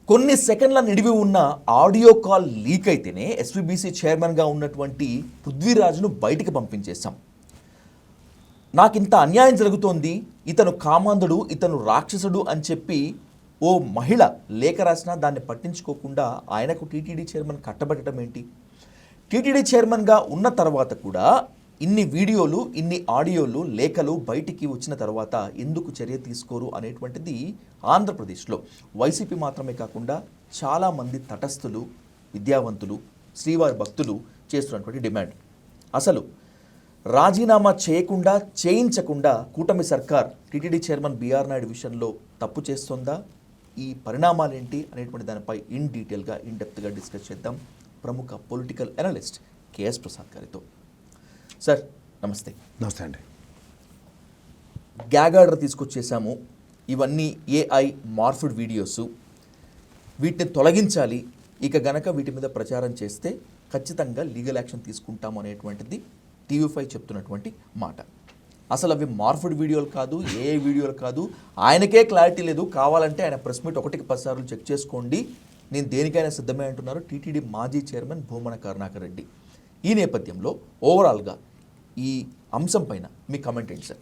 కొన్ని సెకండ్ల నిడివి ఉన్న ఆడియో కాల్ లీక్ అయితేనే ఎస్వీబీసీ చైర్మన్గా ఉన్నటువంటి పృథ్వీరాజ్ను బయటికి పంపించేశాం. నాకింత అన్యాయం జరుగుతోంది, ఇతను కామాంధుడు, ఇతను రాక్షసుడు అని చెప్పి ఓ మహిళ లేఖ రాసినా దాన్ని పట్టించుకోకుండా ఆయనకు టీటీడీ చైర్మన్ కట్టబెట్టడం ఏంటి? టీటీడీ చైర్మన్గా ఉన్న తర్వాత కూడా ఇన్ని వీడియోలు, ఇన్ని ఆడియోలు, లేఖలు బయటికి వచ్చిన తర్వాత ఎందుకు చర్య తీసుకోరు అనేటువంటిది ఆంధ్రప్రదేశ్లో వైసీపీ మాత్రమే కాకుండా చాలామంది తటస్థులు, విద్యావంతులు, శ్రీవారి భక్తులు చేస్తున్నటువంటి డిమాండ్. అసలు రాజీనామా చేయకుండా, చేయించకుండా కూటమి సర్కార్ టీటీడీ చైర్మన్ బీఆర్ నాయుడు విషయంలో తప్పు చేస్తుందా? ఈ పరిణామాలేంటి అనేటువంటి దానిపై ఇన్ డీటెయిల్గా, ఇన్ డెప్త్గా డిస్కస్ చేద్దాం ప్రముఖ పొలిటికల్ అనలిస్ట్ కేఎస్ ప్రసాద్ గారితో. సార్ నమస్తే. నమస్తే అండి. గ్యాగ్ ఆర్డర్ తీసుకొచ్చేసాము, ఇవన్నీ ఏఐ మార్ఫ్డ్ వీడియోసు, వీటిని తొలగించాలి, ఇక గనక వీటి మీద ప్రచారం చేస్తే ఖచ్చితంగా లీగల్ యాక్షన్ తీసుకుంటాము అనేటువంటిది TV5 చెప్తున్నటువంటి మాట. అసలు అవి మార్ఫ్డ్ వీడియోలు కాదు, ఏఐ వీడియోలు కాదు, ఆయనకే క్లారిటీ లేదు. కావాలంటే ఆయన ప్రెస్ మీట్ 1-10 సార్లు చెక్ చేసుకోండి, నేను దేనికైనా సిద్ధమే అంటున్నారు టీటీడీ మాజీ చైర్మన్ భూమన కరుణాకర్ రెడ్డి. ఈ నేపథ్యంలో ఓవరాల్గా ఈ అంశం పైన మీ కమెంట్ ఏంటి సార్?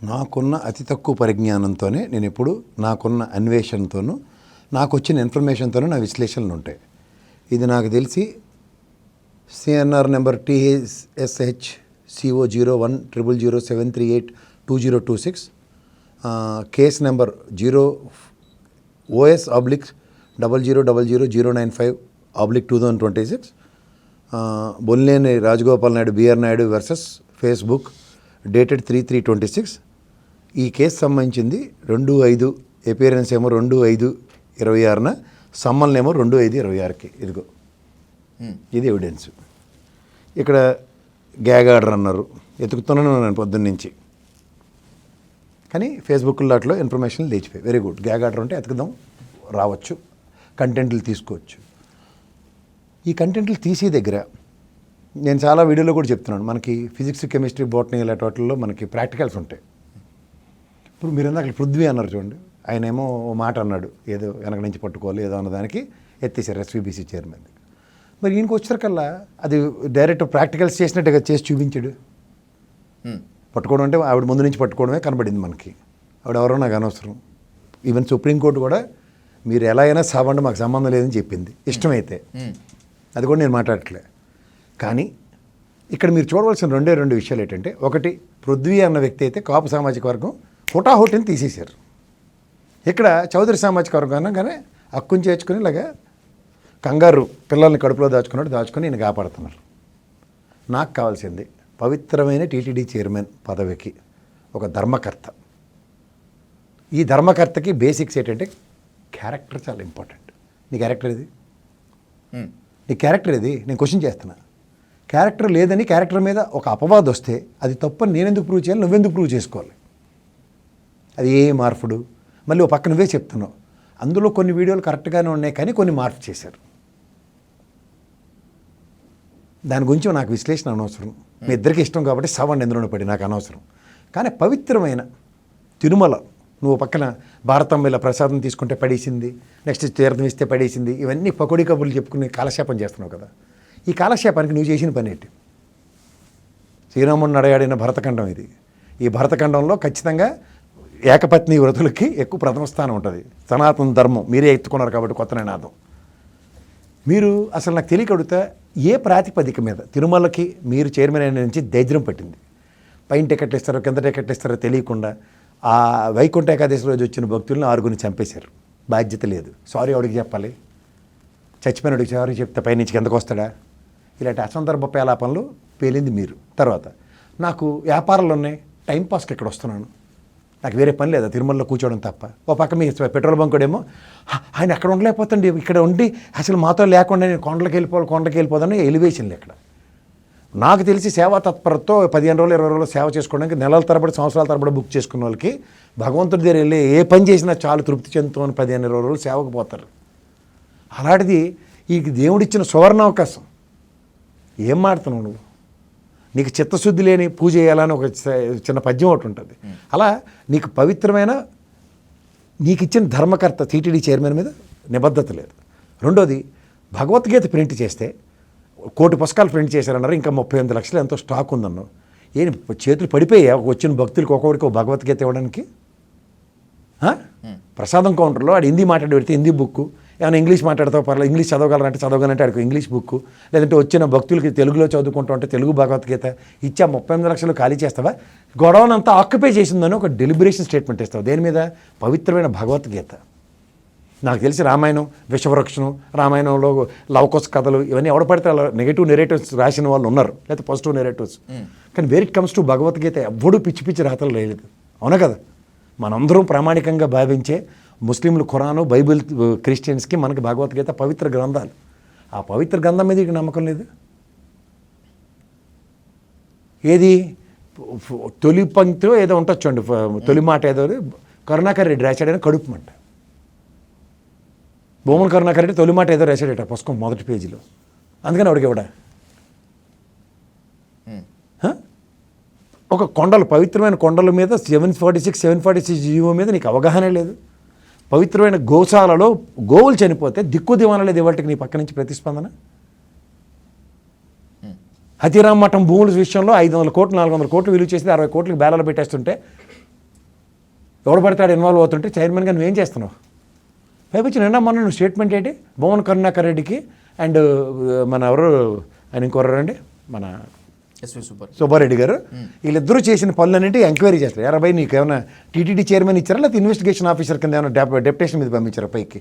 నాకున్న అతి తక్కువ పరిజ్ఞానంతోనే నేను ఎప్పుడు నాకున్న అన్వేషణతోనూ, నాకు వచ్చిన ఇన్ఫర్మేషన్తోనూ నా విశ్లేషణలు ఉంటాయి. ఇది నాకు తెలిసి CNR number TSH CO01 00007382026, case number 0OS/0000095/2026, Bolleni Rajagopal Naidu BR Naidu versus Facebook dated 3/3/26. ఈ కేసు సంబంధించింది 2/5, అపియరెన్స్ ఏమో 2/5/26, సమ్మన్ ఏమో 2/5/26కి. ఇదిగో ఇది ఎవిడెన్స్. ఇక్కడ గ్యాగ్ ఆర్డర్ అన్నారు, ఎతుకుతున్నాను నేను పొద్దున్న నుంచి, కానీ ఫేస్బుక్ లాట్లో ఇన్ఫర్మేషన్ లేచిపోయి. వెరీ గుడ్, గ్యాగ్ ఆర్డర్ ఉంటే ఎతుకుదాం, రావచ్చు, కంటెంట్లు తీసుకోవచ్చు. ఈ కంటెంట్లు తీసే దగ్గర నేను చాలా వీడియోలో కూడా చెప్తున్నాను, మనకి ఫిజిక్స్, కెమిస్ట్రీ, బోటనీ ఇలాంటి వాటిల్లో మనకి ప్రాక్టికల్స్ ఉంటాయి. ఇప్పుడు మీరు ఇందాక పృథ్వీ అన్నారు చూడండి, ఆయన ఏమో మాట అన్నాడు, ఏదో వెనక నుంచి పట్టుకోవాలి ఏదో అన్నదానికి ఎత్తేసారు ఎస్వీబీసీ చైర్మన్. మరి ఈయనకి వచ్చేసరికల్లా అది డైరెక్ట్ ప్రాక్టికల్స్ చేసినట్టుగా చేసి చూపించాడు. పట్టుకోవడం అంటే ఆవిడ ముందు నుంచి పట్టుకోవడమే కనబడింది మనకి. ఆవిడ ఎవరో నాకు అనవసరం. ఈవెన్ సుప్రీంకోర్టు కూడా మీరు ఎలా అయినా సావండి, మాకు సంబంధం లేదని చెప్పింది, ఇష్టమైతే. అది కూడా నేను మాట్లాడట్లే. కానీ ఇక్కడ మీరు చూడవలసిన రెండు విషయాలు ఏంటంటే, ఒకటి, పృథ్వీ అన్న వ్యక్తి అయితే కాపు సామాజిక వర్గం హుటాహుటిని తీసేశారు. ఇక్కడ చౌదరి సామాజిక వర్గం కానీ హక్కుని చేర్చుకుని ఇలాగా కంగారు పిల్లల్ని కడుపులో దాచుకొని ఈయన కాపాడుతున్నారు. నాకు కావాల్సింది పవిత్రమైన టీటీడీ చైర్మన్ పదవికి ఒక ధర్మకర్త. ఈ ధర్మకర్తకి బేసిక్స్ ఏంటంటే క్యారెక్టర్ చాలా ఇంపార్టెంట్. నీ క్యారెక్టర్ ఇది, నీ క్యారెక్టర్ ఇది. నేను క్వశ్చన్ చేస్తున్నా, క్యారెక్టర్ లేదని క్యారెక్టర్ మీద ఒక అపవాదం వస్తే అది తప్పని నేనెందుకు ప్రూవ్ చేయాలి, నువ్వెందుకు ప్రూవ్ చేసుకోవాలి? అది ఏ మార్పుడు? మళ్ళీ ఒక పక్క నువ్వే చెప్తున్నావు, అందులో కొన్ని వీడియోలు కరెక్ట్గానే ఉన్నాయి కానీ కొన్ని మార్పు చేశారు. దాని గురించి నాకు విశ్లేషణ అనవసరం, మీ ఇద్దరికి ఇష్టం కాబట్టి సవండి ఎందులో పడి నాకు అనవసరం. కానీ పవిత్రమైన తిరుమల, నువ్వు పక్కన భారతమ్మల ప్రసాదం తీసుకుంటే పడేసింది, నెక్స్ట్ తీర్థం ఇస్తే పడేసింది, ఇవన్నీ పకోడీ కబుర్లు చెప్పుకుని కాలక్షేపం చేస్తున్నావు కదా. ఈ కాలక్షేపానికి నువ్వు చేసిన పని ఏంటి? శ్రీరాముడు నడయాడిన భరతఖండం ఇది. ఈ భరతఖండంలో ఖచ్చితంగా ఏకపత్ని వ్రతులకి ఎక్కువ ప్రథమ స్థానం ఉంటుంది. సనాతన ధర్మం మీరే ఎత్తుకున్నారు కాబట్టి కొత్త నినాదం. మీరు అసలు నాకు తెలియక అడుగుతా, ఏ ప్రాతిపదిక మీద తిరుమలకి మీరు చైర్మన్ అయిన నుంచి దైద్యం పట్టింది? పైన టికెట్లు ఇస్తారో కింద టికెట్లు ఇస్తారో తెలియకుండా ఆ వైకుంఠ ఏకాదశి రోజు వచ్చిన భక్తులను 6 చంపేశారు. బాధ్యత లేదు. సారీ ఎవడికి చెప్పాలి? చచ్చిపోయినడికి సారీ చెప్తే పైనుంచి కిందకు వస్తాడా? ఇలాంటి అసందర్భ పేలాపనలు పేలింది మీరు. తర్వాత నాకు వ్యాపారాలు ఉన్నాయి, టైంపాస్కి ఇక్కడ వస్తున్నాను, నాకు వేరే పని లేదా తిరుమలలో కూర్చోవడం తప్ప. ఓ పక్క మీ పెట్రోల్ బంకుడేమో ఆయన అక్కడ ఉండలేకపోతుంది, ఇక్కడ ఉండి అసలు మాతో లేకుండా నేను కొండలకి వెళ్ళిపోదని ఎలివేషన్లు. ఇక్కడ నాకు తెలిసి సేవా తత్పరతో 15 రోజులు 20 రోజులు సేవ చేసుకోవడానికి నెలల తరబడి సంవత్సరాల తరబడి బుక్ చేసుకున్న వాళ్ళకి భగవంతుడి దగ్గర వెళ్ళి ఏ పని చేసినా చాలు తృప్తి చెందుతామని 15-20 రోజులు సేవకు పోతారు. అలాంటిది ఈ దేవుడిచ్చిన సువర్ణ అవకాశం ఏం మాడుతున్నావు నువ్వు? నీకు చిత్తశుద్ధి లేని పూజ చేయాలని ఒక చిన్న పద్యం ఒకటి ఉంటుంది. అలా నీకు పవిత్రమైన నీకు ఇచ్చిన ధర్మకర్త టీటీడీ చైర్మన్ మీద నిబద్ధత లేదు. రెండోది, భగవద్గీత ప్రింట్ చేస్తే 1 కోటి పుస్తకాలు ప్రింట్ చేశారన్నారు, ఇంకా 38 లక్షలు ఎంతో స్టాక్ ఉందన్నావు. ఏం చేతులు పడిపోయా వచ్చిన భక్తులకు ఒక్కొక్కడికి భగవద్గీత ఇవ్వడానికి? ప్రసాదం కౌంటర్లో ఆడు హిందీ మాట్లాడి పెడితే హిందీ బుక్, ఏమైనా ఇంగ్లీష్ మాట్లాడతావు పర్లేదు, ఇంగ్లీష్ చదవగలరంటే చదవగలంటే ఆడికి ఇంగ్లీష్ బుక్, లేదంటే వచ్చిన భక్తులకి తెలుగులో చదువుకుంటూ ఉంటే తెలుగు భగవద్గీత ఇచ్చా 38 లక్షలు ఖాళీ చేస్తావా? గొడవనంతా ఆక్యుపై చేసిందని ఒక డెలిబరేషన్ స్టేట్మెంట్ ఇస్తావు. దేని మీద? పవిత్రమైన భగవద్గీత. నాకు తెలిసి రామాయణం, విషవృక్షణం, రామాయణంలో లవకోస కథలు ఇవన్నీ ఎవడ పడితే అలా నెగిటివ్ నెరేటివ్స్ రాసిన వాళ్ళు ఉన్నారు, లేకపోతే పాజిటివ్ నెరేటివ్స్. కానీ where it comes to Bhagavad Gita ఎవ్వడూ పిచ్చి పిచ్చి రాతలు లేదు. అవునా కదా? మనందరం ప్రామాణికంగా భావించే ముస్లింలు ఖురాను, బైబిల్, క్రిస్టియన్స్కి మనకి భగవద్గీత పవిత్ర గ్రంథాలు. ఆ పవిత్ర గ్రంథం మీద ఇక నమ్మకం లేదు. ఏది తొలి పంక్తిలో ఏదో ఉంటుంది చూడండి, తొలి మాట ఏదో కరుణాకర్ రెడ్డి రాశాడని కడుపు మంట. బొమ్మల కరుణాకర్ రెడ్డి తొలి మాట ఏదో రాశాడట పుస్తకం మొదటి పేజీలో, అందుకని వాడికి ఇవ్వడా? ఒక కొండలు, పవిత్రమైన కొండల మీద 746 జీవో మీద నీకు అవగాహన లేదు. పవిత్రమైన గోశాలలో గోవులు చనిపోతే దిక్కు దివానలేదు ఇవాటికి నీ పక్క నుంచి ప్రతిస్పందన. హతిరామ్ మఠం భూముల విషయంలో 500 కోట్లు 400 కోట్లు విలువ చేసి 60 కోట్లకి బేలాలు పెట్టేస్తుంటే ఎవడు పడతాడు ఇన్వాల్వ్ అవుతుంటే చైర్మన్గా నువ్వేం చేస్తున్నావు? పైపచ్చి నిన్న మొన్న నువ్వు స్టేట్మెంట్ ఏంటి? భువన కరుణాకర్ రెడ్డికి అండ్ మన ఎవరు ఆయన ఇంకొరండి, మన సుబ్బారెడ్డి గారు, వీళ్ళిద్దరూ చేసిన పనులన్నింటి ఎంక్వైరీ చేస్తారు. 50 నీకు ఏమైనా టీటీడీ చైర్మన్ ఇచ్చారా, లేకపోతే ఇన్వెస్టిగేషన్ ఆఫీసర్ కింద ఏమైనా డెప్యుటేషన్ మీద పంపించారా పైకి?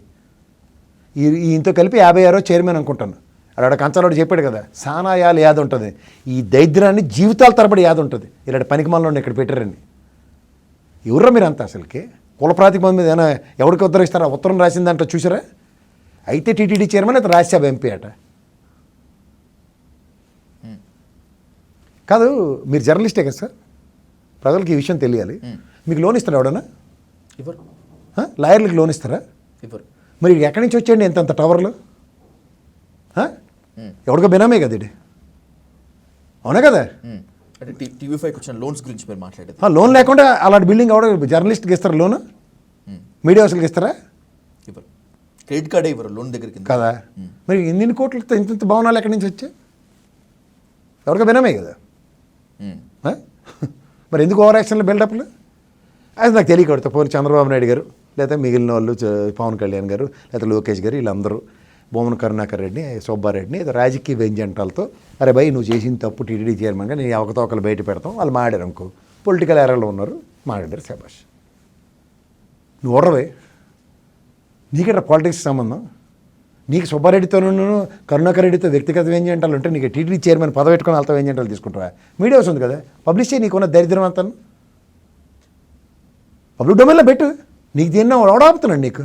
ఈయనతో కలిపి 56 చైర్మన్ అనుకుంటాను. అక్కడ కంచాలోడు చెప్పాడు కదా, సానాయాలు యాద ఉంటుంది. ఈ దరిద్రాన్ని జీవితాల తరబడి యాద ఉంటుంది. ఇలాంటి పనికిమాలను ఇక్కడ పెట్టారండి. ఎవరు మీరంతా అసలుకి? కుల ప్రాతిపదిక మీద ఏమైనా ఎవరికి ఉత్తరిస్తారా? ఉత్తరం రాసిందంట చూసారా? అయితే టీటీడీ చైర్మన్ అయితే రాజ్యసభ ఎంపీ అట. కాదు, మీరు జర్నలిస్టే కదా సార్, ప్రజలకు ఈ విషయం తెలియాలి. మీకు లోన్ ఇస్తారా ఎవడన్నా? ఇవ్వరు. లాయర్లకు లోన్ ఇస్తారా? ఇవ్వరు. మరి ఎక్కడి నుంచి వచ్చేయండి ఎంతంత టవర్లు? ఎవడికో బినామే కదా ఇది, అవునా కదా? అంటే టీవీ5 వచ్చిన లోన్స్ గురించి మీరు మాట్లాడేది. లోన్ లేకుండా అలాంటి బిల్డింగ్ ఎవడో జర్నలిస్ట్కి ఇస్తారా లోను? మీడియా హౌస్కి ఇస్తారా? ఇవ్వరు. క్రెడిట్ కార్డే ఇవ్వరు లోన్ దగ్గరికి కదా. మరి ఇన్ని కోట్లతో ఇంత భవనాలు ఎక్కడి నుంచి వచ్చాయి? ఎవరికో బినామే కదా. మరి ఎందుకు ఓవర్ యాక్షన్లో బిల్డప్లు? అది నాకు తెలియకూడదు. పోనీ చంద్రబాబు నాయుడు గారు, లేదా మిగిలిన వాళ్ళు పవన్ కళ్యాణ్ గారు, లేదా లోకేష్ గారు, వీళ్ళందరూ బొమ్మన కరుణాకర్ రెడ్డి, సుబ్బారెడ్డిని ఏదో రాజకీయ వ్యంజంటాలతో, అరే భయ్ నువ్వు చేసిన తప్పు టీటీడీ చైర్మన్గా నేను అవకతవకలు బయట పెడతాం, వాళ్ళు మాడారు అనుకో, పొలిటికల్ ఎరలో ఉన్నారు, మాట్లాడారు, శబాష్. నువ్వు ఓడరవే, నీకెట్లా పాలిటిక్స్ సంబంధం? నీకు సుబ్బారెడ్డితోనూ కరుణాకర్ రెడ్డితో వ్యక్తిగత వ్యంజంటాలు ఉంటే నీకు టీటీడీ చైర్మన్ పదవి పెట్టుకుని వాళ్ళతో వ్యంజంటాలు తీసుకుంటావా? మీడియా ఉంది కదా, పబ్లిష్ చేయి. నీకున్న దరిద్రం అంతా పబ్లిక్ డొమైన్లో పెట్టు. నీకు దీన్ని ఓడాపుతున్నాడు. నీకు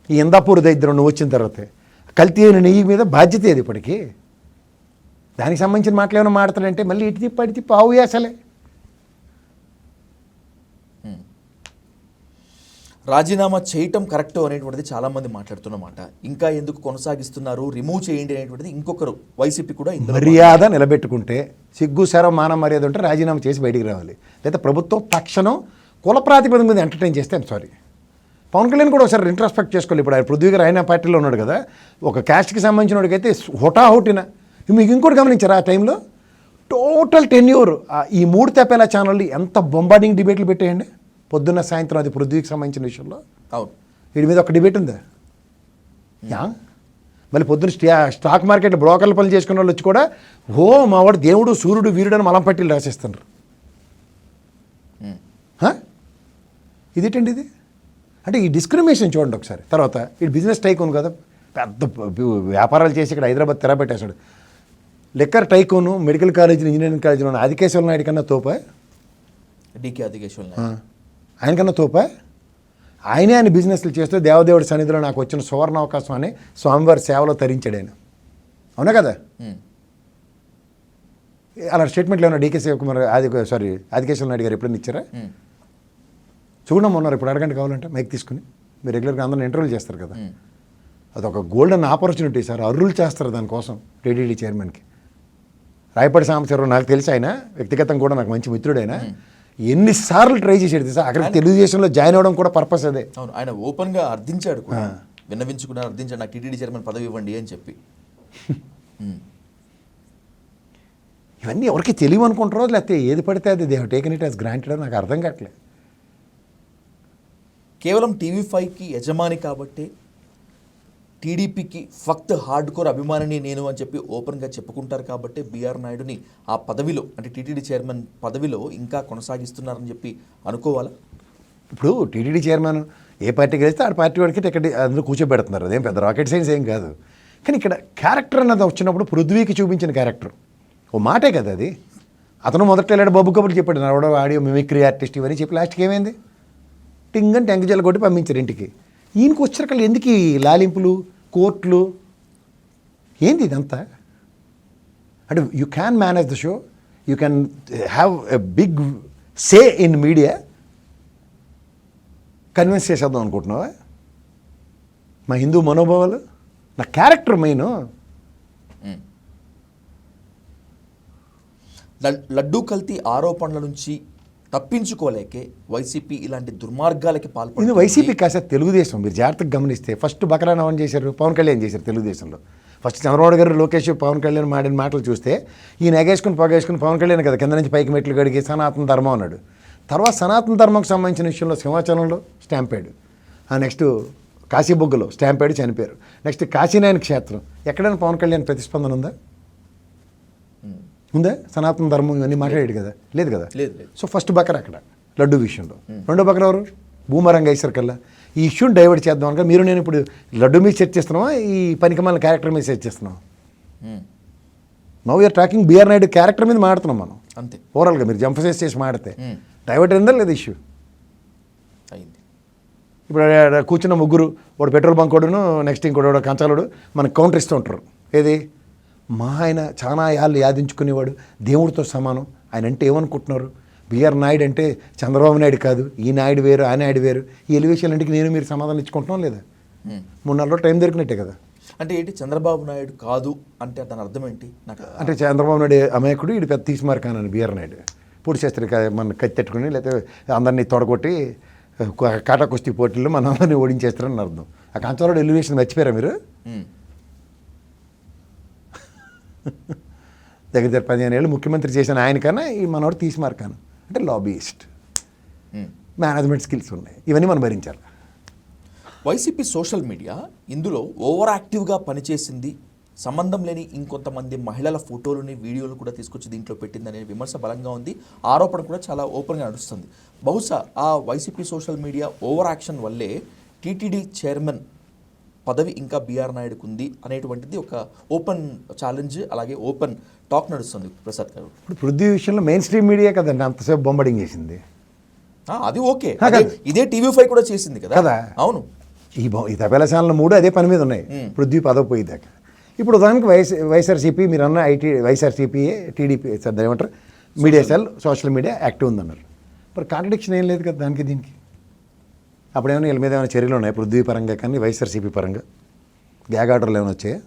ఈ ఇందాపూర్ దరిద్రం నువ్వు వచ్చిన తర్వాత కల్తీ అయిన నెయ్యి మీద బాధ్యత ఏది ఇప్పటికీ? దానికి సంబంధించిన మాటలు ఏమైనా మాడతాడంటే మళ్ళీ ఇటు తిప్పి అటు తిప్పి ఆవు వేసలే. రాజీనామా చేయటం కరెక్ట్ అనేటువంటిది చాలామంది మాట్లాడుతున్నమాట. ఇంకా ఎందుకు కొనసాగిస్తున్నారు, రిమూవ్ చేయండి అనేటువంటిది ఇంకొకరు వైసీపీ కూడా మర్యాద నిలబెట్టుకుంటే, సిగ్గు శరం మాన మర్యాద ఉంటే రాజీనామా చేసి బయటికి రావాలి. లేదా ప్రభుత్వం తక్షణం కుల ప్రాతిపదిక మీద ఎంటర్టైన్ చేస్తే ఐమ్ సారీ. పవన్ కళ్యాణ్ కూడా ఒకసారి ఇంట్రాస్పెక్ట్ చేసుకోవాలి. ఇప్పుడు ఆయన పృథ్వీ గారు ఆయన పార్టీలో ఉన్నాడు కదా, ఒక క్యాస్ట్కి సంబంధించిన వాడికైతే హుటాహుటిన. మీకు ఇంకోటి గమనించారా? ఆ టైంలో టోటల్ టెన్యూర్ ఈ 3 తెప్పేలా ఛానళ్ళు ఎంత బొంబార్డింగ్ డిబేట్లు పెట్టేయండి పొద్దున్న సాయంత్రం. అది పృథ్వీకి సంబంధించిన విషయంలో. అవును, వీడి మీద ఒక డిబేట్ ఉందా? మళ్ళీ పొద్దున్న స్టాక్ మార్కెట్లో బ్రోకర్ల పనులు చేసుకున్న వాళ్ళు వచ్చి కూడా మావాడు దేవుడు సూర్యుడు వీరుడు అని మలం పట్టీలు రాసేస్తున్నారు. ఇదేంటండి ఇది? అంటే ఈ డిస్క్రిమినేషన్ చూడండి ఒకసారి. తర్వాత ఈ బిజినెస్ టైకోన్ కదా, పెద్ద వ్యాపారాలు చేసి ఇక్కడ హైదరాబాద్ తెరబెట్టేశాడు. లిక్కర్ టైకోను, మెడికల్ కాలేజీలో, ఇంజనీరింగ్ కాలేజీలో ఉన్న ఆదికేశ్వర నాయుడు కన్నా తోపా? డీకే ఆదికేశ్వర నాయుడు ఆయనకన్నా తోపా? ఆయన బిజినెస్లు చేస్తూ దేవదేవుడి సన్నిధిలో నాకు వచ్చిన సువర్ణ అవకాశం అని స్వామివారి సేవలో తరించాడు ఆయన. అవునా కదా? అలా స్టేట్మెంట్లు ఏమన్నా డీకే శివకుమార్ ఆదికేశ్వర నాయుడు గారు ఎప్పుడైనా ఇచ్చారా? చూడమన్నారు. ఇప్పుడు అడగండి కావాలంటే మైక్ తీసుకుని. మీరు రెగ్యులర్గా అందరిని ఇంటర్వ్యూలు చేస్తారు కదా, అదొక గోల్డెన్ ఆపర్చునిటీ సార్. అర్రులు చేస్తారు దానికోసం టీటీడీ చైర్మన్కి. రాయపాటి సాంబశివరావు నాకు తెలిసి ఆయన వ్యక్తిగతంగా కూడా నాకు మంచి మిత్రుడైనా ఎన్నిసార్లు ట్రై చేశాడు తెలుసా, అక్కడ తెలుగుదేశంలో జాయిన్ అవ్వడం కూడా పర్పస్ అదే. అవును, ఆయన ఓపెన్గా అర్థించాడు కూడా, విన్నవించుకున్నారు, అర్థించాడు నాకు టీటీడీ చైర్మన్ పదవి ఇవ్వండి అని చెప్పి. ఇవన్నీ ఎవరికి తెలియదు అనుకుంటారో, లేకపోతే ఏది పడితే అది they have taken it as granted, నాకు అర్థం కావట్లేదు. కేవలం టీవీ5కి యజమాని కాబట్టి, టీడీపీకి ఫక్త్ హార్డ్ కోర్ అభిమానిని నేను అని చెప్పి ఓపెన్గా చెప్పుకుంటారు కాబట్టి బీఆర్ నాయుడుని ఆ పదవిలో, అంటే టీటీడీ చైర్మన్ పదవిలో ఇంకా కొనసాగిస్తున్నారని చెప్పి అనుకోవాలా? ఇప్పుడు టీటీడీ చైర్మన్ ఏ పార్టీకి వెళ్తే ఆ పార్టీ వాడికి టికెట్ అందులో కూర్చోబెడుతున్నారు, అదేం పెద్ద రాకెట్ సైన్స్ ఏం కాదు. కానీ ఇక్కడ క్యారెక్టర్ అన్నది వచ్చినప్పుడు పృథ్వీకి చూపించిన క్యారెక్టర్ ఓ మాటే కదా అది. అతను మొదట వెళ్ళాడు బొబ్బు కబుర్లు చెప్పాడు, నడవడం ఆడియో మిమిక్రీ ఆర్టిస్ట్ ఇవన్నీ చెప్పి లాస్ట్కి ఏమైంది, టింగ్ అని టెంక జల్ల కొట్టి పంపించారు ఇంటికి. ఈయనకి వచ్చారు ఎందుకు ఈ లాలింపులు, కోర్టులు, ఏంది ఇదంతా? అంటే you can manage the show, you can have a big say in media, convince చేసేద్దాం అనుకుంటున్నావా? మా హిందూ మనోభావాలు, నా క్యారెక్టర్ మెయిన్. లడ్డూ కల్తీ ఆరోపణల నుంచి తప్పించుకోలేకే వైసీపీ ఇలాంటి దుర్మార్గాలకి ఇది పాల్పడుతుంది. వైసీపీ కాస్త తెలుగుదేశం. మీరు జాగ్రత్తగా గమనిస్తే ఫస్ట్ బకరాన్ అవన్ చేశారు, పవన్ కళ్యాణ్ చేశారు తెలుగుదేశంలో. ఫస్ట్ చంద్రబాబు గారు, లోకేష్, పవన్ కళ్యాణ్ మాడిన మాటలు చూస్తే ఈయన ఎగేసుకుని పొగేసుకుని పవన్ కళ్యాణ్ కదా కింద నుంచి పైకి మెట్లు గడిగి సనాతన ధర్మం అన్నాడు. తర్వాత సనాతన ధర్మంకి సంబంధించిన విషయంలో సింహాచలంలో స్టాంపేడు, నెక్స్ట్ కాశీబుగ్గలో స్టాంపేడు చనిపోయారు, నెక్స్ట్ కాశీనాయన క్షేత్రం. ఎక్కడైనా పవన్ కళ్యాణ్ ప్రతిస్పందన ఉందా? ఉందా? సనాతన ధర్మం ఇవన్నీ మాట్లాడాడు కదా, లేదు కదా. సో ఫస్ట్ బకర్ అక్కడ లడ్డు విషయంలో. రెండో బకర్ ఎవరు? భూమరంగ ఐసర్ కల్లా. ఈ ఇష్యూని డైవర్ట్ చేద్దాం అనుకో. మీరు నేను ఇప్పుడు లడ్డు మీద సెట్ చేస్తున్నావా, ఈ పనికిమాలిన క్యారెక్టర్ మీద సెట్ చేస్తున్నాం? Now you're talking BR Naidu character మీద మాడుతున్నాం మనం అంతే. ఓవరాల్గా మీరు జంఫసైజ్ చేసి మాడితే డైవర్ట్ అయిందా లేదా ఇష్యూ? అయింది. ఇప్పుడు కూర్చున్న ముగ్గురు, వాడు పెట్రోల్ బంక్ వాడును, నెక్స్ట్ ఇంకోటి కంచాలుడు మనకు కౌంటర్ ఇస్తూ ఉంటారు. ఏది? మా ఆయన చాలా ఏళ్ళు యాదించుకునేవాడు, దేవుడితో సమానం. ఆయన అంటే ఏమనుకుంటున్నారు? బీఆర్ నాయుడు అంటే చంద్రబాబు నాయుడు కాదు, ఈ నాయుడు వేరు, ఆ నాయుడు వేరు. ఈ ఎలివేషన్లన్నింటికి నేను మీరు సమాధానం ఇచ్చుకుంటున్నాం లేదా? 3 నెలల్లో టైం దొరికినట్టే కదా. అంటే ఏంటి చంద్రబాబు నాయుడు కాదు అంటే దాని అర్థం ఏంటి? నాకు అంటే చంద్రబాబు నాయుడు అమాయకుడు, ఇటు పెద్ద తీసుమార్కానని బీఆర్ నాయుడు పూడి చేస్తారు మన కత్తెట్టుకుని, లేకపోతే అందరినీ తొడగొట్టి కాటా కుస్తీ పోటీల్లో మన అందరినీ ఓడించేస్తారని అర్థం. ఆ కంచాలోడు ఎలివేషన్ మర్చిపోయారా మీరు? దగ్గర 15 ఏళ్ళు ముఖ్యమంత్రి చేసిన ఆయనకన్నా ఈ మనోడు తీసుమార్కాను అంటే లాబీయిస్ట్, మేనేజ్మెంట్ స్కిల్స్ ఉన్నాయి, ఇవన్నీ మనం భరించాలి. వైసీపీ సోషల్ మీడియా ఇందులో ఓవర్ యాక్టివ్గా పనిచేసింది, సంబంధం లేని ఇంకొంతమంది మహిళల ఫోటోలని, వీడియోలు కూడా తీసుకొచ్చి దీంట్లో పెట్టిందనే విమర్శ బలంగా ఉంది. ఆరోపణ కూడా చాలా ఓపెన్గా నడుస్తుంది. బహుశా ఆ YCP social media over action వల్లే టీటీడీ చైర్మన్ పదవి ఇంకా బీఆర్ నాయుడుకు ఉంది అనేటువంటిది ఒక ఓపెన్ ఛాలెంజ్, అలాగే ఓపెన్ టాక్ నడుస్తుంది ప్రసాద్ గారు. ఇప్పుడు పృథ్వీ విషయంలో మెయిన్ స్ట్రీమ్ మీడియా కదండి అంతసేపు బొంబడింగ్ చేసింది. అది ఓకే, ఇదే టీవీ5 కూడా చేసింది కదా. అవును, ఈ తపేలా ఛానల్ 3 అదే పని మీద ఉన్నాయి పృథ్వీ పదవి పోయేదాకా. ఇప్పుడు దానికి వైఎస్ఆర్సీపీ మీరు అన్న ఐటీ వైఎస్ఆర్సీపీ టీడీపీ ఏమంటారు media cell social media active ఉందన్నారు. మరి కాంట్రడిక్షన్ ఏం లేదు కదా దానికి దీనికి. అప్పుడేమైనా వీళ్ళ మీద ఏమైనా చర్యలు ఉన్నాయి పృథ్వీ పరంగా కానీ వైఎస్ఆర్సీపీ పరంగా? గ్యాగ్ ఆర్డర్లు ఏమైనా వచ్చాయా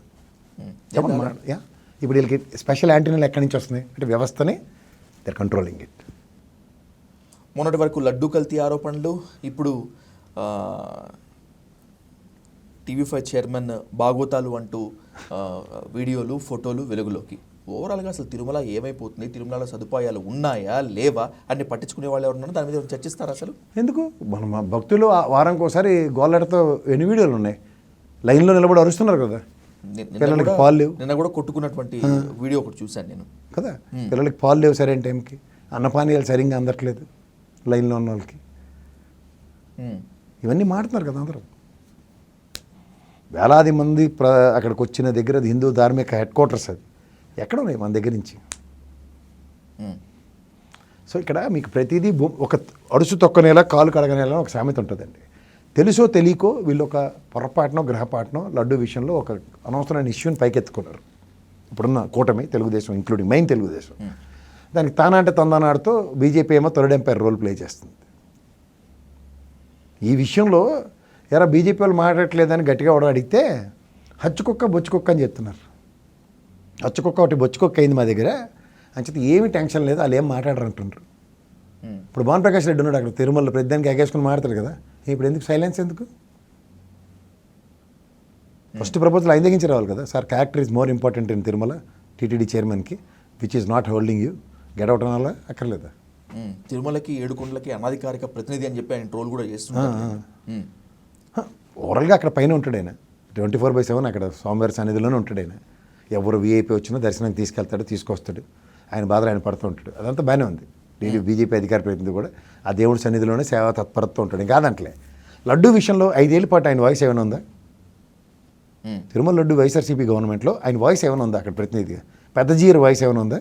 చెప్పండి. ఇప్పుడు వీళ్ళకి స్పెషల్ యాంటీనాలు ఎక్కడి నుంచి వస్తున్నాయి అంటే వ్యవస్థని దే ఆర్ కంట్రోలింగ్ ఇట్. మొన్నటి వరకు లడ్డూ కల్తీ ఆరోపణలు, ఇప్పుడు టీవీ5 చైర్మన్ బాగోతాలు అంటూ వీడియోలు, ఫోటోలు వెలుగులోకి. ఓవరాల్గా అసలు తిరుమల ఏమైపోతుంది, తిరుమలలో సదుపాయాలు ఉన్నాయా లేవా అని పట్టించుకునే వాళ్ళు ఎవరున్నారు? దాని మీద చర్చిస్తారు అసలు? ఎందుకు? మన భక్తులు వారానికి ఒకసారి గోళ్ళతో ఎన్ని వీడియోలు ఉన్నాయి, లైన్లో నిలబడి అరుస్తున్నారు కదా. పిల్లలకి పాలు లేవు, నిన్న కూడా కొట్టుకున్నటువంటి వీడియో ఒకటి చూశాను నేను కదా. పిల్లలకి పాలు లేవు సరైన టైంకి, అన్నపానీయాలు సరిగ్గా అందట్లేదు లైన్లో ఉన్న వాళ్ళకి. ఇవన్నీ మాట్లాడుతున్నారు కదా అందరూ. వేలాది మంది అక్కడికి వచ్చిన దగ్గర అది హిందూ ధార్మిక హెడ్ క్వార్టర్స్, అది ఎక్కడ ఉన్నాయి మన దగ్గర నుంచి. సో ఇక్కడ మీకు ప్రతిదీ ఒక అడుసు తొక్కనేలా కాలు కడగనేలా ఒక సామెత ఉంటుందండి. తెలుసో తెలియకో వీళ్ళు ఒక పొరపాటునో గ్రహపాటునో లడ్డు విషయంలో ఒక అనవసరమైన ఇష్యూని పైకెత్తుకున్నారు. ఇప్పుడున్న కూటమి తెలుగుదేశం ఇంక్లూడింగ్ మెయిన్ తెలుగుదేశం. దానికి తానంటే తందానాడుతో బీజేపీ ఏమో థర్డ్ ఎంపైర్ రోల్ ప్లే చేస్తుంది. ఈ విషయంలో ఎరా బీజేపీ వాళ్ళు మాట్లాడట్లేదని గట్టిగా కూడా అడిగితే హచ్చుకుక్క బొచ్చుకుక్క అని చెప్తున్నారు. హచ్చుకుక్క ఒకటి బొచ్చుకుక్క అయింది మా దగ్గర అని చెప్పి ఏమీ టెన్షన్ లేదు, వాళ్ళు ఏం మాట్లాడరు అంటున్నారు. ఇప్పుడు భానుప్రకాష్ రెడ్డి ఉన్నాడు అక్కడ తిరుమలలో ప్రతిదానికి ఎగేసుకుని మాడతాడు కదా, ఇప్పుడు ఎందుకు సైలెన్స్ ఎందుకు? ఫస్ట్ ప్రపోజల్ ఆయన దగ్గరించి రావాలి కదా, sir character is more important in Tirumala TTD చైర్మన్కి which is not holding you, get out అనాలా అక్కర్లేదా? తిరుమలకి ఏడుకొండలకి అనధికారిక ప్రతినిధి అని చెప్పి ఆయన ట్రోల్ కూడా చేస్తున్నారు. ఓవరాల్గా అక్కడ పైన ఉంటాడు ఆయన 24/7 అక్కడ స్వామివారి సన్నిధిలోనే ఉంటాడు ఆయన. ఎవరు వీఐపీ వచ్చినా దర్శనానికి తీసుకెళ్తాడు, తీసుకొస్తాడు, ఆయన బాధలు ఆయన పడుతూ ఉంటాడు. అదంతా బాగానే ఉంది. బీజేపీ అధికార ప్రతినిధి కూడా ఆ దేవుడి సన్నిధిలోనే సేవా తత్పరతతో ఉంటాడు. కాదంటలే. లడ్డూ విషయంలో 5 ఏళ్ళ పాటు ఆయన వాయిస్ ఏమైనా ఉందా? తిరుమల లడ్డు వైఎస్ఆర్సీపీ గవర్నమెంట్లో ఆయన వాయిస్ ఏమైనా ఉందా అక్కడ ప్రతినిధిగా? పెద్ద జీరు వాయిస్ ఏమైనా ఉందా?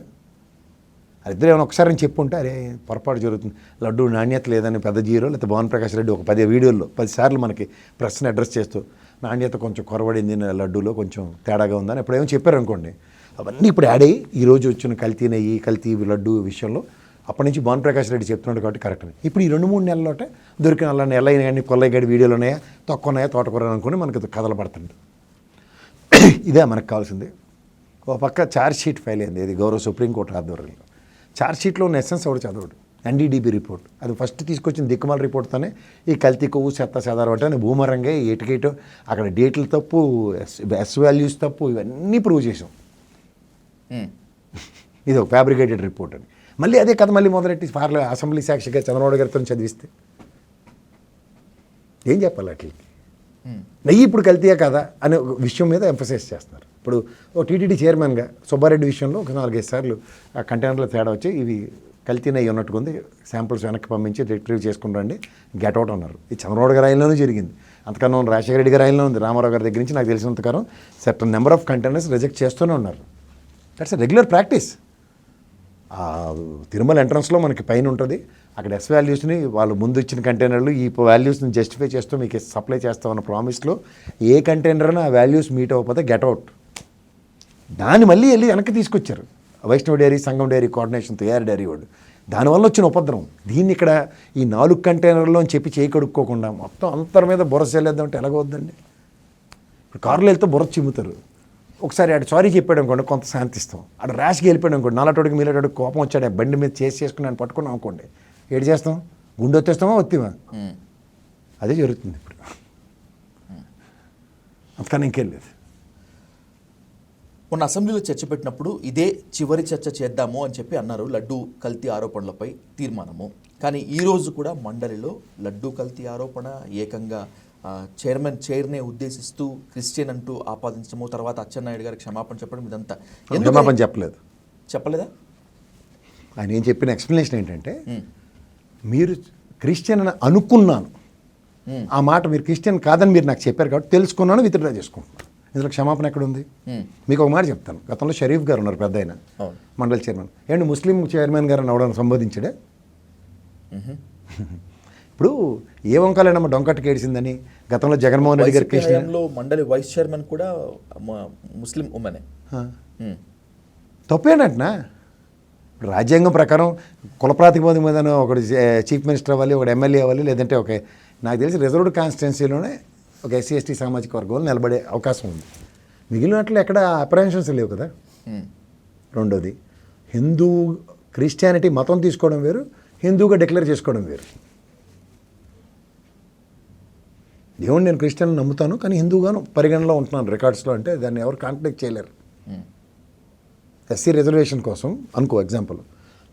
ఇద్దరు ఏమైనా ఒకసారి అని చెప్పుంటే అరే పొరపాటు జరుగుతుంది, లడ్డు నాణ్యత లేదని పెద్ద జీరో లేకపోతే భానుప్రకాష్ రెడ్డి ఒక 10 వీడియోల్లో 10 సార్లు మనకి ప్రశ్న అడ్రస్ చేస్తూ నాణ్యత కొంచెం కొరవడింది లడ్డూలో కొంచెం తేడాగా ఉందని ఎప్పుడేమో చెప్పారు అనుకోండి, అవన్నీ ఇప్పుడు యాడ్ అయ్యి ఈరోజు వచ్చిన కల్తీ నెయ్యి కల్తీ లడ్డు విషయంలో అప్పటి నుంచి భానుప్రకాష్ రెడ్డి చెప్తున్నాడు కాబట్టి కరెక్ట్. ఇప్పుడు ఈ 2-3 నెలలోట దొరికిన అలా నెలైన కానీ పొల్లయ్య గడి వీడియోలు ఉన్నాయా, తక్కువ ఉన్నాయా, తోటకూర అనుకుని మనకు కథలు పడుతుంది. ఇదే మనకు కావాల్సింది. ఒక పక్క ఛార్జ్ షీట్ ఫైల్ అయింది, ఇది గౌరవ సుప్రీంకోర్టు ఆధ్వర్యంలో. ఛార్జ్ షీట్లో ఉన్న ఎస్సెన్స్ ఎవడు చదవడు. ఎన్డీడీబీ రిపోర్ట్ అది ఫస్ట్ తీసుకొచ్చిన దిక్కుమాల రిపోర్ట్తోనే ఈ కల్తీ కొవ్వు చెత్త చెదారం అంటే భూమరంగా ఎటుకేటో అక్కడ డేట్లు తప్పు, ఎస్ వాల్యూస్ తప్పు, ఇవన్నీ ప్రూవ్ చేసాం. ఇది ఒక ఫ్యాబ్రికేటెడ్ రిపోర్ట్ అని మళ్ళీ అదే కథ మళ్ళీ మొదలెట్టి అసెంబ్లీ సాక్షిగా చంద్రబాబు గారితో చదివిస్తే ఏం చెప్పాలి అట్లకి? నెయ్యి ఇప్పుడు కల్తీయా కదా అనే విషయం మీద ఎంఫసైజ్ చేస్తున్నారు. ఇప్పుడు ఓ టీటీడీ చైర్మన్గా సుబ్బారెడ్డి విషయంలో ఒక 4-5 సార్లు ఆ కంటైనర్లో తేడా వచ్చి ఇవి కల్తీ నెయ్యి ఉన్నట్టుకుంది, శాంపుల్స్ వెనక్కి పంపించి రిట్రీవ్ చేసుకుని రండి, గెట్ అవుట్ అన్నారు. ఇది చంద్రబాబు గారి ఆయనలోనే జరిగింది. అంతకన్నా రాజశేఖర రెడ్డి గారి ఆయనలో ఉంది. రామారావు గారి దగ్గర నుంచి నాకు తెలిసినంతకాలం certain number of containers reject చేస్తూనే ఉన్నారు. That's a regular practice. Tirumala ఎంట్రన్స్లో మనకి పైన ఉంటుంది, అక్కడ ఎస్ వాల్యూస్ని వాళ్ళు ముందు ఇచ్చిన కంటైనర్లు ఈ వాల్యూస్ని జస్టిఫై చేస్తూ మీకు సప్లై చేస్తామన్న ప్రామిస్లో ఏ కంటైనర్ ఆ వాల్యూస్ మీట్ అవ్వకపోతే గెట్ అవుట్. దాన్ని మళ్ళీ వెళ్ళి వెనక్కి తీసుకొచ్చారు వైష్ణవ డైరీ, సంఘం డైరీ కోఆర్డినేషన్తో ఏఆర్ డైరీ వాడు. దానివల్ల వచ్చిన ఉపద్రవం. దీన్ని ఇక్కడ ఈ 4 కంటైనర్లో అని చెప్పి చేయి కడుక్కోకుండా మొత్తం అంతర్ మీద బురద చెల్లేద్దామంటే ఎలాగవద్దండి? ఇప్పుడు కారులో వెళ్తే బురద చిమ్ముతారు. ఒకసారి ఆడు సారీ చెప్పాడు అనుకోండి, కొంత శాంతిస్తాం. ఆడు ర్యాష్కి వెళ్ళిపోయాడు అనుకోండి, నాలాటోడికి మీలాటోడికి కోపం వచ్చాడు, బండి మీద చేసుకుని ఆయన పట్టుకున్నాం అనుకోండి, ఏడు చేస్తాం? గుండె వచ్చేస్తామా వత్తిమా? అదే జరుగుతుంది ఇప్పుడు. అంతకన్నా ఇంకేం లేదు. మొన్న అసెంబ్లీలో చర్చ పెట్టినప్పుడు ఇదే చివరి చర్చ చేద్దాము అని చెప్పి అన్నారు లడ్డూ కల్తీ ఆరోపణలపై తీర్మానము. కానీ ఈరోజు కూడా మండలిలో లడ్డూ కల్తీ ఆరోపణ ఏకంగా చైర్నే ఉద్దేశిస్తూ క్రిస్టియన్ అంటూ ఆపాదించడము, తర్వాత అచ్చెన్నాయుడు గారికి క్షమాపణ చెప్పడం, ఇదంతా క్షమాపణ చెప్పలేదా? ఆయన ఏం చెప్పిన ఎక్స్ప్లెనేషన్ ఏంటంటే, మీరు క్రిస్టియన్ అని అనుకున్నాను, ఆ మాట మీరు క్రిస్టియన్ కాదని మీరు నాకు చెప్పారు కాబట్టి తెలుసుకున్నాను, విత్డ్రా చేసుకుంటున్నాను. ఇందులో క్షమాపణ ఎక్కడ ఉంది? మీకు ఒక మాట చెప్తాను. గతంలో షరీఫ్ గారు ఉన్నారు, పెద్ద ఆయన మండలి చైర్మన్. ఏంటి ముస్లిం చైర్మన్ గారు అవడానికి సంబోధించాడే? ఇప్పుడు ఏ వంకాలైనా డొంకట్టుకు ఏడిసిందని గతంలో జగన్మోహన్ రెడ్డి గారి కేసులో మండలి వైస్ చైర్మన్ కూడా ముస్లిం ఉమెనే. తప్పేనట్నా? రాజ్యాంగం ప్రకారం కుల ప్రాతిపదిక మీద ఒకటి చీఫ్ మినిస్టర్ అవ్వాలి, ఒకటి ఎమ్మెల్యే అవ్వాలి, లేదంటే ఒక నాకు తెలిసి రిజర్వ్డ్ కాన్స్టిట్యున్సీలోనే ఒక ఎస్సీ ఎస్టీ సామాజిక వర్గంలో నిలబడే అవకాశం ఉంది. మిగిలినట్లు ఎక్కడ అప్రహెన్షన్స్ లేవు కదా. రెండోది, హిందూ క్రిస్టియానిటీ మతం తీసుకోవడం వేరు, హిందూగా డిక్లేర్ చేసుకోవడం వేరు. దేవుడు నేను క్రిస్టియన్ నమ్ముతాను కానీ హిందూగాను పరిగణలో ఉంటున్నాను రికార్డ్స్లో అంటే దాన్ని ఎవరు కాంట్రాక్ట్ చేయలేరు. ఎస్సీ రిజర్వేషన్ కోసం అనుకో ఎగ్జాంపుల్,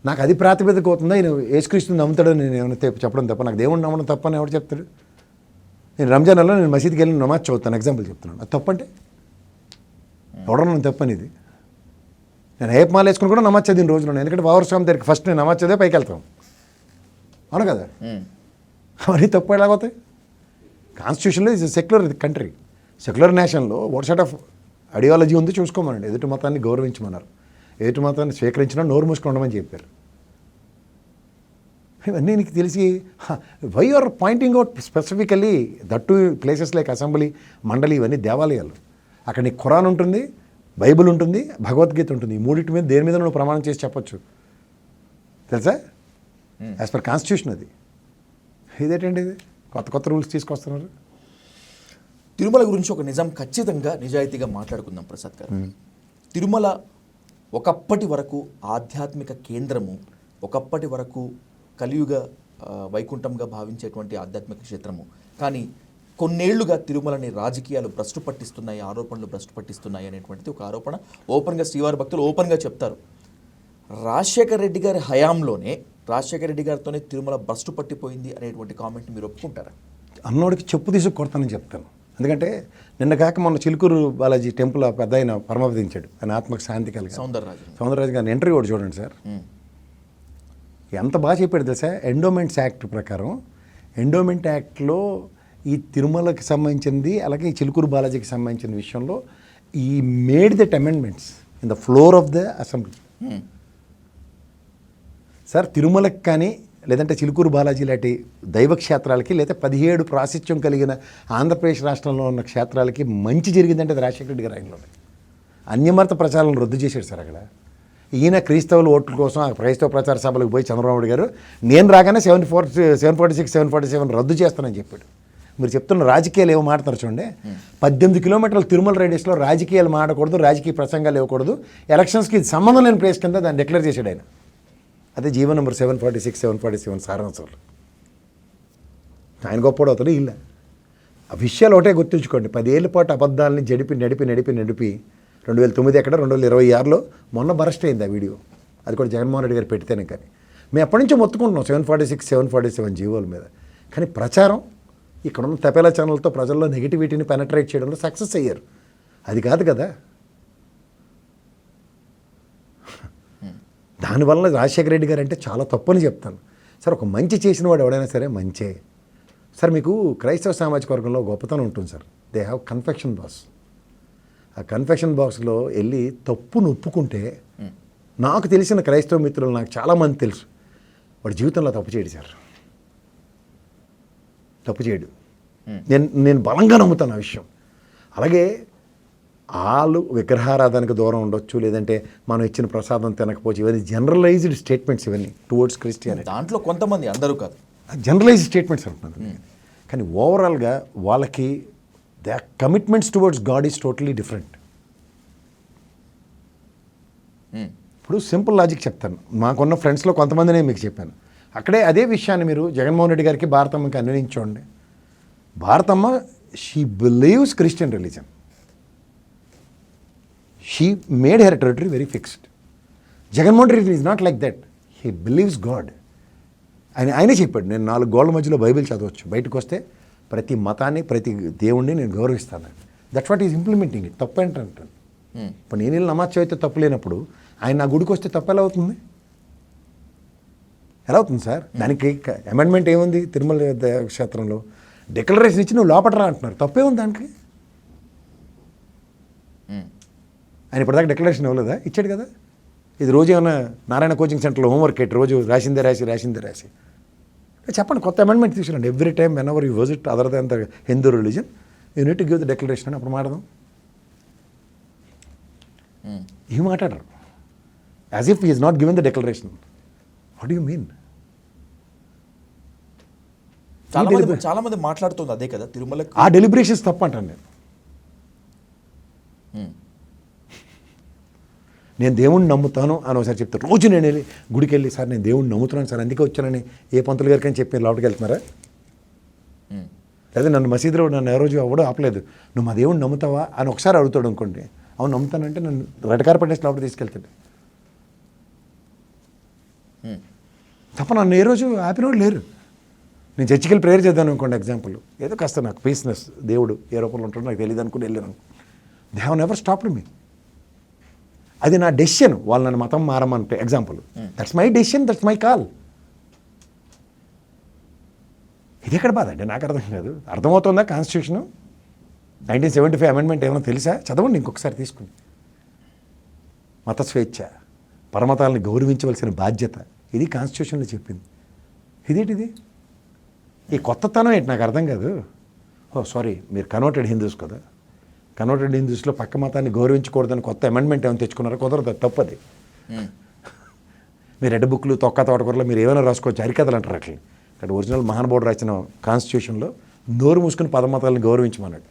నాకు అది ప్రాతిపదిక అవుతుందా? నేను యేసుక్రీస్తుని నమ్ముతాడని నేను ఏమైనా చెప్పడం తప్ప, నాకు దేవుడిని నమ్మడం తప్ప అని ఎవరు చెప్తాడు? నేను రంజాన్ నెలలో నేను మసీద్కి వెళ్ళి నమాజ్ చదువుతాను, ఎగ్జాంపుల్ చెప్తున్నాను. అది తప్పంటే ఎవడన్నా నేను తప్పని ఇది. నేను హేప్ మాల వేసుకుని కూడా నమాజ్ చదివిన రోజులు, ఎందుకంటే వావర్ స్వామి దగ్గరికి ఫస్ట్ నేను నమాజ్ చదివే పైకి వెళ్తాం, అవును కదా? అవన్నీ తప్పు ఎలాగవుతాయి? కాన్స్టిట్యూషన్లో ఇది సెక్యులర్ కంట్రీ, సెక్యులర్ నేషన్లో వాట్ సెట్ ఆఫ్ ఐడియాలజీ ఉంది చూసుకోమనండి. ఎదుటి మతాన్ని గౌరవించమన్నారు, ఎదుటి మతాన్ని స్వీకరించినా నోరు మూసుకొని ఉండమని చెప్పారు. ఇవన్నీ నీకు తెలిసి why are pointing out specifically that to places like assembly, మండలి, ఇవన్నీ దేవాలయాలు. అక్కడ నీకు ఖురాన్ ఉంటుంది, బైబిల్ ఉంటుంది, భగవద్గీత ఉంటుంది. ఈ మూడింటి మీద దేని మీద నువ్వు ప్రమాణం చేసి చెప్పొచ్చు తెలుసా? యాజ్ పర్ కాన్స్టిట్యూషన్ అది. ఇదేంటండి ఇది కొత్త రూల్స్ తీసుకొస్తున్నారు. తిరుమల గురించి ఒక నిజం ఖచ్చితంగా నిజాయితీగా మాట్లాడుకుందాం ప్రసాద్ గారు. తిరుమల ఒకప్పటి వరకు ఆధ్యాత్మిక కేంద్రము, ఒకప్పటి వరకు కలియుగ వైకుంఠంగా భావించేటువంటి ఆధ్యాత్మిక క్షేత్రము. కానీ కొన్నేళ్లుగా తిరుమలని రాజకీయాలు భ్రష్టు పట్టిస్తున్నాయి, ఆరోపణలు భ్రష్టు పట్టిస్తున్నాయి అనేటువంటిది ఒక ఆరోపణ. ఓపెన్గా శ్రీవారి భక్తులు ఓపెన్గా చెప్తారు. రాజశేఖర రెడ్డి గారి హయాంలోనే రాజశేఖర రెడ్డి గారితోనే తిరుమల భ్రష్టు పట్టిపోయింది అనేటువంటి కామెంట్ మీరు ఒప్పుకుంటారా? అన్నోడికి చెప్పు తీసి కొడతానని చెప్తాను. ఎందుకంటే నిన్న కాక మొన్న చిలుకూరు బాలాజీ టెంపుల్ ఆ పెద్ద ఆయన పరమపదించాడు, ఆయన ఆత్మకు శాంతి కలిగి. సౌందరరాజు గారిని ఇంటర్వ్యూ కూడా చూడండి సార్, ఎంత బాగా చెప్పాడు తెలుసా. ఎండోమెంట్స్ యాక్ట్ ప్రకారం, ఎండోమెంట్ యాక్ట్లో ఈ తిరుమలకి సంబంధించింది అలాగే ఈ చిలుకూరు బాలాజీకి సంబంధించిన విషయంలో ఈ made that amendments in the floor of the assembly. Sir తిరుమలకి కానీ లేదంటే చిలుకూరు బాలాజీ లాంటి దైవ క్షేత్రాలకి లేదా 17 ప్రాశస్త్యం కలిగిన ఆంధ్రప్రదేశ్ రాష్ట్రంలో ఉన్న క్షేత్రాలకి మంచి జరిగిందంటే అది రాజశేఖర రెడ్డి గారి ఆయనలోనే. అన్యమత ప్రచారాలను రద్దు చేశాడు సార్ అక్కడ. ఈయన క్రైస్తవుల ఓట్ల కోసం ఆ క్రైస్తవ ప్రచార సభలకు పోయి చంద్రబాబు నాయుడు గారు నేను రాగానే 746, 747 రద్దు చేస్తానని చెప్పాడు. మీరు చెప్తున్న రాజకీయాలు ఏమో మాట్లాడతారు చూడండి. 18 కిలోమీటర్ల తిరుమల రేడియస్లో రాజకీయాలు మాడకూడదు, రాజకీయ ప్రసంగాలు ఇవ్వకూడదు, ఎలక్షన్స్కి సంబంధం లేని ప్లేస్ కింద దాన్ని డిక్లేర్ చేశాడు ఆయన. అదే జీవో నెంబర్ 746, 747 సారాంశాలు. ఆయన గొప్పడు అవుతాడు ఇలా. ఆ విషయాలు ఒకటే గుర్తుంచుకోండి. 10 ఏళ్ల పాటు అబద్ధాలని నడిపి 2009 ఎక్కడ 2026లో మొన్న బరస్ట్ అయింది ఆ వీడియో. అది కూడా జగన్మోహన్ రెడ్డి గారు పెడితేనే. కానీ మేము ఎప్పటి నుంచో మొత్తుకుంటున్నాం 746, 747 జీవోల మీద. కానీ ప్రచారం ఇక్కడున్న తపేలా ఛానల్తో ప్రజల్లో నెగిటివిటీని పెనట్రేట్ చేయడంలో సక్సెస్ అయ్యారు. అది కాదు కదా. దానివల్ల రాజశేఖర రెడ్డి గారు అంటే చాలా తప్పని చెప్తాను సార్. ఒక మంచి చేసిన వాడు ఎవడైనా సరే మంచే సార్. మీకు క్రైస్తవ సామాజిక వర్గంలో గొప్పతనం ఉంటుంది sir. They have confession box. ఆ కన్ఫెక్షన్ బాక్స్లో వెళ్ళి తప్పును ఒప్పుకుంటే, నాకు తెలిసిన క్రైస్తవ మిత్రులు నాకు చాలామంది తెలుసు, వాడి జీవితంలో తప్పు చేయడు సార్. తప్పు చేయడు. నేను బలంగా నమ్ముతాను ఆ విషయం. అలాగే వాళ్ళు విగ్రహారాధనకు దూరం ఉండొచ్చు, లేదంటే మనం ఇచ్చిన ప్రసాదం తినకపోవచ్చు, ఇవన్నీ జనరలైజ్డ్ స్టేట్మెంట్స్ ఇవన్నీ టువర్డ్స్ క్రిస్టియానిటీ. దాంట్లో కొంతమంది, అందరూ కాదు, జనరలైజ్డ్ స్టేట్మెంట్స్ అంటున్నారు. కానీ ఓవరాల్గా వాళ్ళకి the commitments towards God is totally different. ఇప్పుడు సింపుల్ లాజిక్ చెప్తాను. మాకున్న ఫ్రెండ్స్లో కొంతమందినే మీకు చెప్పాను. అక్కడే అదే విషయాన్ని మీరు జగన్మోహన్ రెడ్డి గారికి భారతమ్మకి అన్వయించండి. Bharathamma she believes Christian religion. She made her territory very fixed. Jaganmohan Reddy is not like that. He believes God. ఆయనే చెప్పాడు, నేను 4 గోళ్ల మధ్యలో బైబిల్ చదవచ్చు, బయటకు వస్తే ప్రతి మతాన్ని ప్రతి దేవుణ్ణి నేను గౌరవిస్తాను. That's what is implementing it. తప్పు ఏంటంటాను. ఇప్పుడు నేను వెళ్ళి నమాజ్ చదివితే తప్పు లేనప్పుడు ఆయన నా గుడికి వస్తే తప్పు ఎలా అవుతుంది? ఎలా అవుతుంది సార్? దానికి అమెండ్మెంట్ ఏముంది? తిరుమల క్షేత్రంలో డిక్లరేషన్ ఇచ్చి నువ్వు లోపటరా అంటున్నారు. తప్పే ఉంది దానికి. ఆయన ఇప్పటిదాకా డిక్లరేషన్ ఇవ్వలేదా? ఇచ్చాడు కదా. ఇది రోజు ఏమైనా నారాయణ కోచింగ్ సెంటర్లో హోంవర్క్ ఎట్టి రోజు రాసిందే రాసి చెప్పండి. కొత్త అమెండ్మెంట్ తీసుకురండి. Every time when ever you visit other than the Hindu religion you need to give the declaration అని అప్పుడు మాట్లాడదాం. ఈ మాట్లాడరు as if is not given the declaration. What you mean? చాలా మంది మాట్లాడుతుంది అదే కదా. తిరుమల ఆ డెలిబరేషన్స్ తప్ప అంటాను నేను దేవుణ్ణి నమ్ముతాను అని ఒకసారి చెప్తాను. రోజు నేను వెళ్ళి గుడికి వెళ్ళి సార్ నేను దేవుణ్ణి నమ్ముతున్నాను సార్, అందుకే వచ్చానని ఏ పంతులు గారికి అని చెప్పి లోపలికి వెళ్తున్నారా? లేదా నన్ను మసీదులో నన్ను ఏ రోజు ఎవడో ఆపలేదు, నువ్వు మా దేవుణ్ణి నమ్ముతావా అని ఒకసారి అడుగుతాడు అనుకోండి. అవును నమ్ముతానంటే నన్ను రెడ్ కార్పెట్ వేసి లోపలికి తీసుకెళ్తాడు తప్ప నన్ను ఏ రోజు ఆపినోడు లేరు. నేను చర్చికి వెళ్ళి ప్రేయర్ చేద్దాను అనుకోండి ఎగ్జాంపుల్, ఏదో కాస్త నాకు పీస్నెస్, దేవుడు ఏ రూపంలో ఉంటాడో నాకు తెలియదు అనుకుని వెళ్ళాను. They have never stopped me. అది నా డెసిషన్. వాళ్ళు నన్ను మతం మారమంటే example, that's my decision, that's my call. ఇది ఎక్కడ బాధ అంటే నాకు అర్థం కాదు. అర్థమవుతుందా కాన్స్టిట్యూషను 1975 అమెండ్మెంట్ ఏమైనా తెలుసా? చదవండి ఇంకొకసారి తీసుకుని. మత స్వేచ్ఛ, పరమతాలని గౌరవించవలసిన బాధ్యత, ఇది కాన్స్టిట్యూషన్లో చెప్పింది. ఇదేంటిది? ఈ కొత్తతనం ఏంటి నాకు అర్థం కాదు. ఓ సారీ, మీరు కన్వర్టెడ్ హిందూస్ కదా. కన్వర్టెడ్ హిందూస్లో పక్క మతాన్ని గౌరవించకూడదని కొత్త అమెండ్మెంట్ ఏమైనా తెచ్చుకున్నారో? కుదరదు, తప్పది. మీరు రెడ్ బుక్లు తొక్క తోటకూరలో మీరు ఏమైనా రాసుకోవచ్చు, హరికథలు అంటారు అట్లా. ఇక్కడ ఒరిజినల్ మహానుభావుడు రాసిన కాన్స్టిట్యూషన్లో నోరు మూసుకుని పదమతాలను గౌరవించమన్నాడు.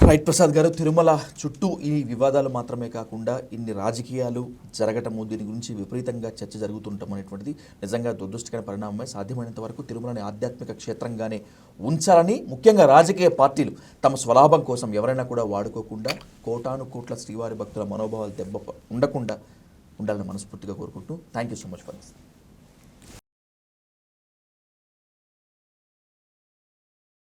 రైట్ ప్రసాద్ గారు, తిరుమల చుట్టూ ఈ వివాదాలు మాత్రమే కాకుండా ఇన్ని రాజకీయాలు జరగటము, దీని గురించి విపరీతంగా చర్చ జరుగుతుండటం అనేటువంటిది నిజంగా దురదృష్టకర పరిణామమే. సాధ్యమైనంత వరకు తిరుమలని ఆధ్యాత్మిక క్షేత్రంగానే ఉంచాలని, ముఖ్యంగా రాజకీయ పార్టీలు తమ స్వలాభం కోసం ఎవరైనా కూడా వాడుకోకుండా కోటాను కోట్ల శ్రీవారి భక్తుల మనోభావాలు దెబ్బ ఉండకుండా ఉండాలని మనస్ఫూర్తిగా కోరుకుంటూ thank you so much for this.